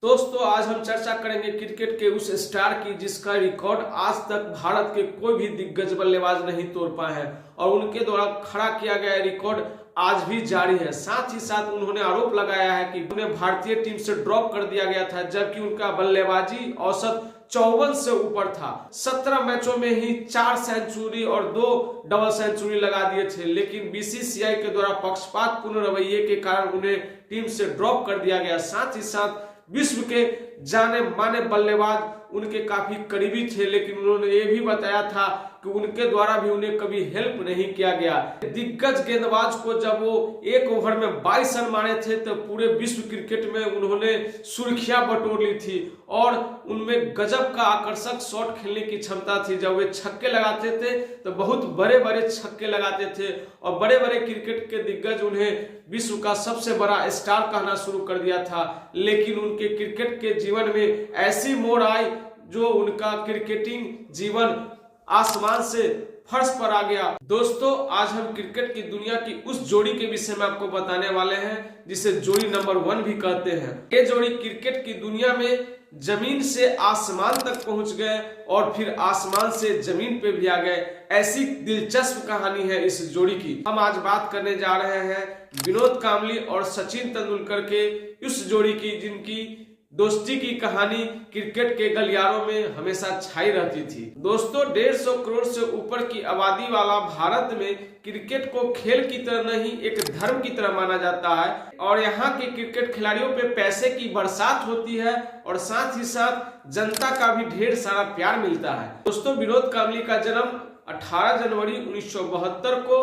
दोस्तों आज हम चर्चा करेंगे क्रिकेट के उस स्टार की जिसका रिकॉर्ड आज तक भारत के कोई भी दिग्गज बल्लेबाज नहीं तोड़ पाए हैं और उनके द्वारा खड़ा किया गया रिकॉर्ड आज भी जारी है। साथ ही साथ उन्होंने आरोप लगाया है कि उन्हें भारतीय टीम से ड्रॉप कर दिया गया था, जबकि उनका बल्लेबाजी औसत 54 से ऊपर था। 17 मैचों में ही 4 सेंचुरी और 2 डबल सेंचुरी लगा दिए थे, लेकिन बीसीसीआई के द्वारा पक्षपातपूर्ण रवैये के कारण उन्हें टीम से ड्रॉप कर दिया गया। साथ ही साथ विश्व के जाने माने बल्लेबाज उनके काफी करीबी थे, लेकिन उन्होंने ये भी बताया था कि उनके द्वारा भी उन्हें कभी हेल्प नहीं किया गया। दिग्गज गेंदबाज को जब वो एक ओवर में 22 रन मारे थे तो पूरे विश्व क्रिकेट में उन्होंने सुर्खियां बटोर ली थी और उनमें गजब का आकर्षक शॉट खेलने की क्षमता थी। जब वे छक्के लगाते थे तो बहुत बड़े बड़े छक्के लगाते थे और बड़े बड़े क्रिकेट के दिग्गज उन्हें विश्व का सबसे बड़ा स्टार कहना शुरू कर दिया था। लेकिन उनके क्रिकेट के जीवन में ऐसी मोड़ आई जो उनका क्रिकेटिंग जीवन आसमान से फर्श पर आ गया। दोस्तों आज हम क्रिकेट की दुनिया की उस जोड़ी के विषय में आपको बताने वाले हैं जिसे जोड़ी नंबर 1 भी कहते हैं। ये जोड़ी क्रिकेट की दुनिया में जमीन से आसमान तक पहुंच गए और फिर आसमान से जमीन पे भी आ गए। ऐसी दिलचस्प कहानी है इस जोड़ी की। हम आज बात करने जा रहे हैं विनोद कांबली और सचिन तेंदुलकर के उस जोड़ी की जिनकी दोस्ती की कहानी क्रिकेट के गलियारों में हमेशा छाई रहती थी। दोस्तों 150 करोड़ से ऊपर की आबादी वाला भारत में क्रिकेट को खेल की तरह नहीं एक धर्म की तरह माना जाता है और यहाँ के क्रिकेट खिलाड़ियों पे पैसे की बरसात होती है और साथ ही साथ जनता का भी ढेर सारा प्यार मिलता है। दोस्तों विनोद कांबली का जन्म 18 जनवरी 1972 को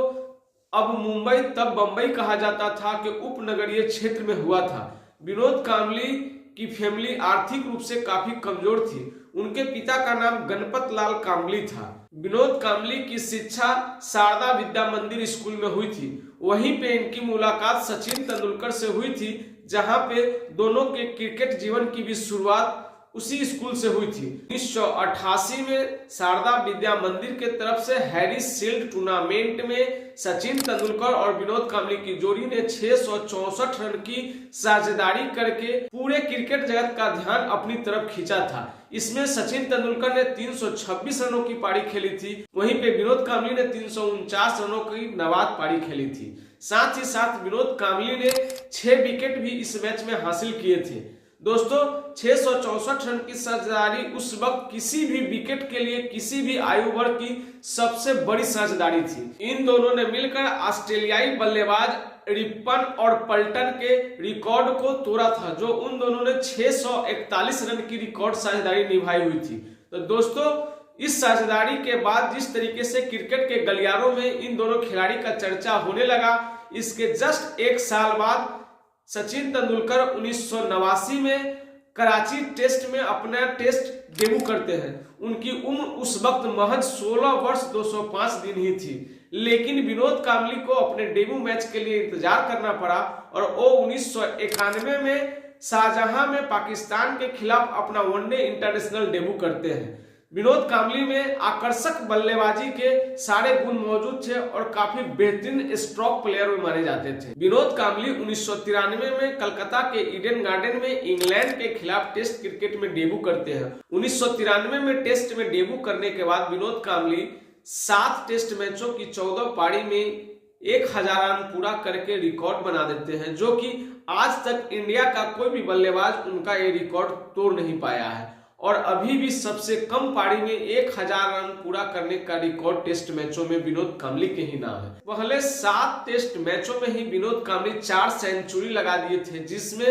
अब मुंबई तब बंबई कहा जाता था के उपनगरीय क्षेत्र में हुआ था। विनोद कांबली की फैमिली आर्थिक रूप से काफी कमजोर थी। उनके पिता का नाम गणपत लाल कांबली था। विनोद कांबली की शिक्षा शारदा विद्या मंदिर स्कूल में हुई थी। वहीं पे इनकी मुलाकात सचिन तेंदुलकर से हुई थी, जहां पे दोनों के क्रिकेट जीवन की भी शुरुआत उसी स्कूल से हुई थी। 1988 में शारदा विद्या मंदिर के तरफ से हैरिस शील्ड टूर्नामेंट में सचिन तेंदुलकर और विनोद कांबली की जोड़ी ने 664 रन की साझेदारी करके पूरे क्रिकेट जगत का ध्यान अपनी तरफ खींचा था। इसमें सचिन तेंदुलकर ने 326 रनों की पारी खेली थी, वहीं पे विनोद कांबली ने 349 रनों की नवाद पारी खेली थी। साथ ही साथ विनोद कांबली ने 6 विकेट भी इस मैच में हासिल किए थे। दोस्तों 664 रन की साझेदारी उस वक्त किसी भी विकेट के लिए किसी भी आयु वर्ग की सबसे बड़ी साझेदारी थी। इन दोनों ने मिलकर ऑस्ट्रेलियाई बल्लेबाज रिपन और पल्टन के रिकॉर्ड को तोड़ा था, जो उन दोनों ने 641 रन की रिकॉर्ड साझेदारी निभाई हुई थी। तो दोस्तों इस साझेदारी के बाद जिस तरीके से क्रिकेट के गलियारों में इन दोनों खिलाड़ी का चर्चा होने लगा, इसके जस्ट एक साल बाद सचिन तेंदुलकर 1989 में कराची टेस्ट में अपना टेस्ट डेब्यू करते हैं। उनकी उम्र उस वक्त महज 16 वर्ष 205 दिन ही थी, लेकिन विनोद कांबली को अपने डेब्यू मैच के लिए इंतजार करना पड़ा और वो 1991 में शाहजहां में पाकिस्तान के खिलाफ अपना वनडे इंटरनेशनल डेब्यू करते हैं। विनोद कांबली में आकर्षक बल्लेबाजी के सारे गुण मौजूद थे और काफी बेहतरीन स्ट्रोक प्लेयर भी माने जाते थे। विनोद कांबली 1993 में कलकत्ता के ईडन गार्डन में इंग्लैंड के खिलाफ टेस्ट क्रिकेट में डेब्यू करते हैं। 1993 में टेस्ट में डेब्यू करने के बाद विनोद कांबली 7 टेस्ट मैचों की 14 पारी में 1000 रन पूरा करके रिकॉर्ड बना देते हैं, जो कि आज तक इंडिया का कोई भी बल्लेबाज उनका ये रिकॉर्ड तोड़ नहीं पाया है और अभी भी सबसे कम पारी में 1000 रन पूरा करने का रिकॉर्ड टेस्ट मैचों में विनोद कांबली के ही नाम है। पहले 7 टेस्ट मैचों में ही विनोद कांबली 4 सेंचुरी लगा दिए थे, जिसमें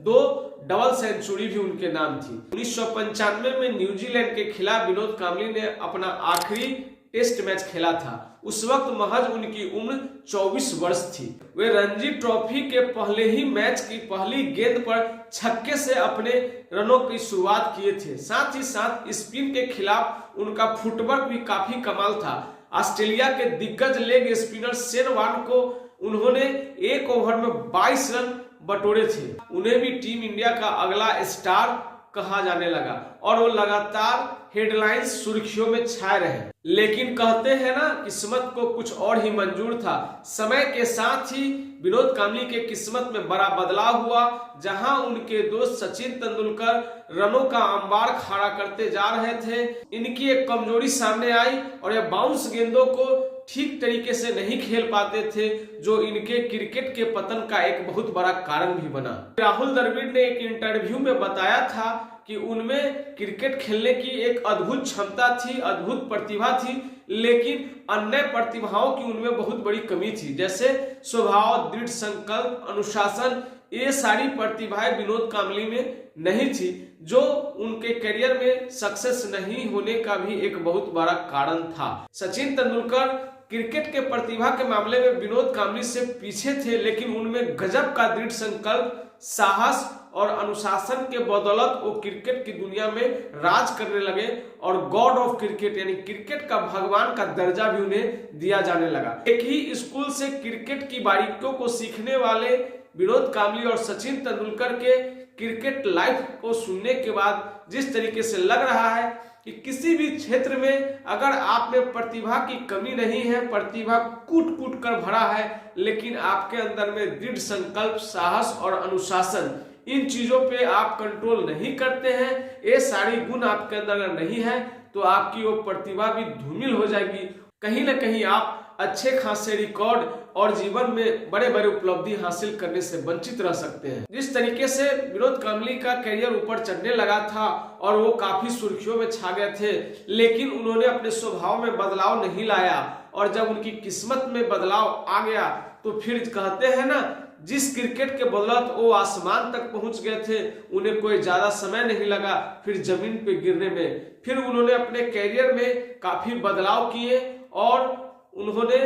2 डबल सेंचुरी भी उनके नाम थी। 1995 में न्यूजीलैंड के खिलाफ विनोद कांबली ने अपना आखिरी टेस्ट मैच खेला था। उस वक्त महज उनकी उम्र 24 वर्ष थी। वे रणजी ट्रॉफी के पहले ही मैच की पहली गेंद पर छक्के से अपने रनों की शुरुआत किए थे। साथ ही साथ स्पिन के खिलाफ उनका फुटवर्क भी काफी कमाल था। ऑस्ट्रेलिया के दिग्गज लेग स्पिनर शेन वॉर्न को उन्होंने एक ओवर में 22 रन बटोरे थे। उन्हें भी टीम इंडिया का अगला स्टार कहा जाने लगा और वो लगातार हेडलाइंस सुर्खियों में छाए रहे। लेकिन कहते हैं ना, किस्मत को कुछ और ही मंजूर था। समय के साथ ही विनोद कांबली के किस्मत में बड़ा बदलाव हुआ, जहां उनके दोस्त सचिन तेंदुलकर रनों का अंबार खड़ा करते जा रहे थे। इनकी एक कमजोरी सामने आई और ये बाउंस गेंदों को ठीक तरीके से नहीं खेल पाते थे, जो इनके क्रिकेट के पतन का एक बहुत बड़ा कारण भी बना। राहुल द्रविड़ ने एक इंटरव्यू में बताया था कि उनमें क्रिकेट खेलने की एक अद्भुत क्षमता थी, अद्भुत प्रतिभा थी, लेकिन अन्य प्रतिभाओं की उनमें बहुत बड़ी कमी थी, जैसे स्वभाव, दृढ़ संकल्प, अनुशासन। ये सारी प्रतिभाएं विनोद कांबली में नहीं थी, जो उनके करियर में सक्सेस नहीं होने का भी एक बहुत बड़ा कारण था। सचिन तेंदुलकर क्रिकेट के प्रतिभा के मामले में विनोद कांबली से पीछे थे, लेकिन उनमें गजब का दृढ़ संकल्प, साहस और अनुशासन के बदौलत वो क्रिकेट की दुनिया में राज करने लगे और गॉड ऑफ क्रिकेट यानी क्रिकेट का भगवान का दर्जा भी उन्हें दिया जाने लगा। एक ही स्कूल से क्रिकेट की बारीकियों को सीखने वाले विनोद कांबली और सचिन तेंदुलकर के क्रिकेट लाइफ को सुनने के बाद जिस तरीके से लग रहा है कि किसी भी क्षेत्र में अगर आप में प्रतिभा की कमी नहीं है, प्रतिभा कूट कूट कर भरा है, लेकिन आपके अंदर में दृढ़ संकल्प, साहस और अनुशासन, इन चीजों पे आप कंट्रोल नहीं करते हैं, ये सारी गुण आपके अंदर अगर नहीं है तो आपकी वो प्रतिभा भी धूमिल हो जाएगी। कहीं ना कहीं आप अच्छे खासे रिकॉर्ड और जीवन में बड़े बड़े उपलब्धि हासिल करने से वंचित रह सकते हैं। जिस तरीके से विनोद कांबली का करियर ऊपर चढ़ने लगा था और वो काफी सुर्खियों में छा गए थे, लेकिन उन्होंने अपने स्वभाव में बदलाव नहीं लाया और जब उनकी किस्मत में बदलाव आ गया तो फिर कहते हैं ना, जिस क्रिकेट के बदौलत वो आसमान तक पहुंच गए थे, उन्हें कोई ज्यादा समय नहीं लगा फिर जमीन पे गिरने में। फिर उन्होंने अपने कैरियर में काफी बदलाव किए और उन्होंने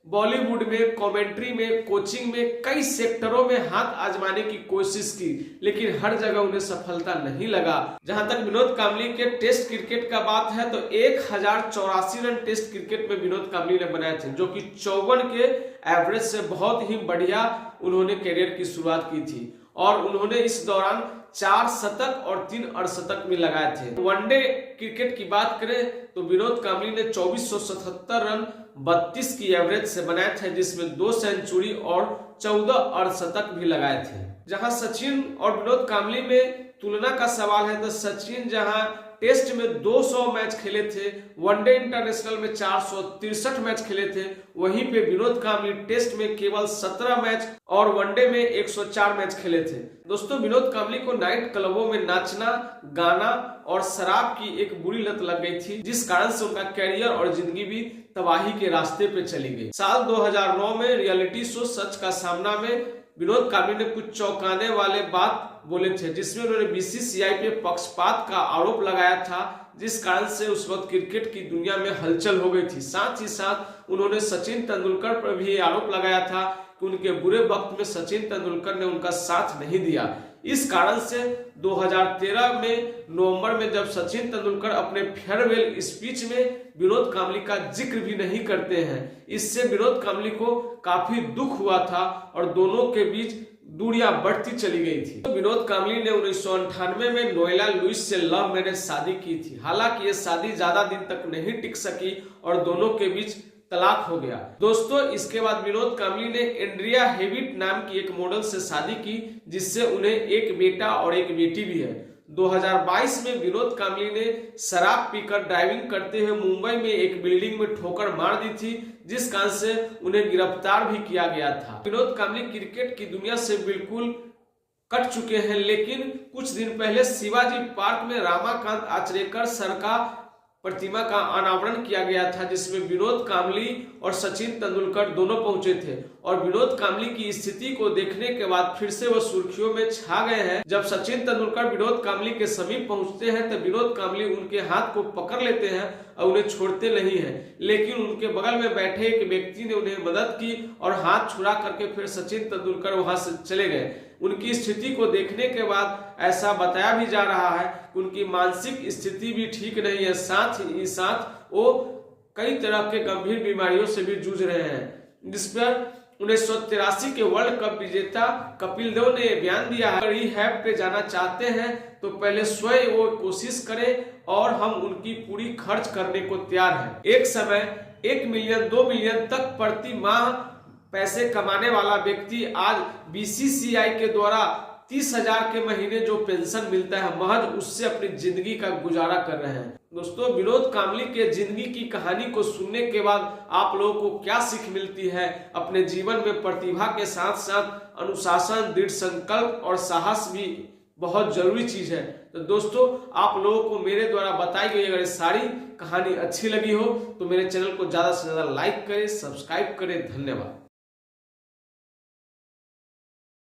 बॉलीवुड में, कमेंट्री में, कोचिंग में, कई सेक्टरों में हाथ आजमाने की कोशिश की, लेकिन हर जगह उन्हें सफलता नहीं लगा। जहां तक विनोद कांबली के टेस्ट क्रिकेट का बात है तो 1084 रन टेस्ट क्रिकेट में विनोद कांबली ने बनाए थे, जो कि 54 के एवरेज से बहुत ही बढ़िया उन्होंने करियर की शुरुआत की थी और उन्होंने इस दौरान 4 शतक और 3 अर्धशतक भी लगाए थे। वनडे क्रिकेट की बात करें तो विनोद कांबली ने 2477 रन 32 की एवरेज से बनाए थे, जिसमें 2 सेंचुरी और 14 अर्धशतक भी लगाए थे। जहां सचिन और विनोद कांबली में तुलना का सवाल है तो सचिन जहां टेस्ट में 200 मैच खेले थे, वनडे इंटरनेशनल में 463 मैच खेले थे, वहीं पे विनोद कांबली टेस्ट में केवल 17 मैच और वनडे में 104 मैच खेले थे। दोस्तों, विनोद कांबली को नाइट क्लबों में नाचना, गाना और शराब की एक बुरी लत लग गई थी, जिस कारण से उनका कैरियर और जिंदगी भी तबाही के रास्ते पे चली गई। साल 2009 में रियलिटी शो सच का सामना में विनोद कांबली ने कुछ चौंकाने वाले बात बोले थे, जिसमें उन्होंने बीसीसीआई पे पक्षपात का आरोप लगाया था, जिस कारण से उस वक्त क्रिकेट की दुनिया में हलचल हो गई थी। साथ ही साथ उन्होंने सचिन तेंदुलकर पर भी आरोप लगाया था कि उनके बुरे वक्त में सचिन तेंदुलकर ने उनका साथ नहीं दिया। इस कारण से 2013 में नवंबर में जब सचिन तेंदुलकर अपने फेयरवेल स्पीच में विनोद कांबली का जिक्र भी नहीं करते हैं, इससे विनोद कांबली को काफी दुख हुआ था और दोनों के बीच दूरियां बढ़ती चली गई थी। तो विनोद कांबली ने 1998 में नोएला लुइस से लव मैरिज शादी की थी। हालांकि ये शादी ज्यादा दिन तक नहीं टिक सकी और दोनों के बीच तलाक हो गया। दोस्तों, इसके बाद विनोद कांबली ने एंड्रिया हेविट नाम की एक मॉडल से शादी की, जिससे उन्हें एक बेटा और एक बेटी भी है। 2022 में विनोद कांबली ने शराब पीकर ड्राइविंग करते हुए मुंबई में एक बिल्डिंग में ठोकर मार दी थी, जिस कारण से उन्हें गिरफ्तार भी किया गया था। विनोद कांबली क्रिकेट की दुनिया से बिल्कुल कट चुके हैं, लेकिन कुछ दिन पहले शिवाजी पार्क में रमाकांत आचरेकर सर का प्रतिमा का अनावरण किया गया था, जिसमें विनोद कांबली और सचिन तेंदुलकर दोनों पहुंचे थे और विनोद कांबली की स्थिति को देखने के बाद फिर से वो सुर्खियों में छा गए हैं। जब सचिन तेंदुलकर विनोद कांबली के समीप पहुंचते हैं तो विनोद कांबली उनके हाथ को पकड़ लेते हैं और उन्हें छोड़ते नहीं हैं, लेकिन उनके बगल में बैठे एक व्यक्ति ने उन्हें मदद की और हाथ छुड़ा करके फिर सचिन तेंदुलकर वहां से चले गए। उनकी स्थिति को देखने के बाद ऐसा बताया भी जा रहा है कि उनकी मानसिक स्थिति भी ठीक नहीं है, साथ ही साथ वो कई तरह के गंभीर बीमारियों से भी जूझ रहे हैं, जिस पर 1983 के वर्ल्ड कप विजेता कपिल देव ने बयान दिया है, रिहैब पे जाना चाहते हैं तो पहले स्वयं वो कोशिश करें और हम उनकी पूरी खर्च करने को तैयार हैं। एक समय 1 मिलियन 2 मिलियन तक प्रति माह पैसे कमाने वाला व्यक्ति आज बीसीसीआई के द्वारा 30,000 के महीने जो पेंशन मिलता है महज उससे अपनी जिंदगी का गुजारा कर रहे हैं। दोस्तों, विनोद कांबली के जिंदगी की कहानी को सुनने के बाद आप लोगों को क्या सीख मिलती है? अपने जीवन में प्रतिभा के साथ साथ अनुशासन, दृढ़ संकल्प और साहस भी बहुत जरूरी चीज है। तो दोस्तों, आप लोगों को मेरे द्वारा बताई गई अगर सारी कहानी अच्छी लगी हो तो मेरे चैनल को ज्यादा से ज्यादा लाइक करें, सब्सक्राइब करें। धन्यवाद।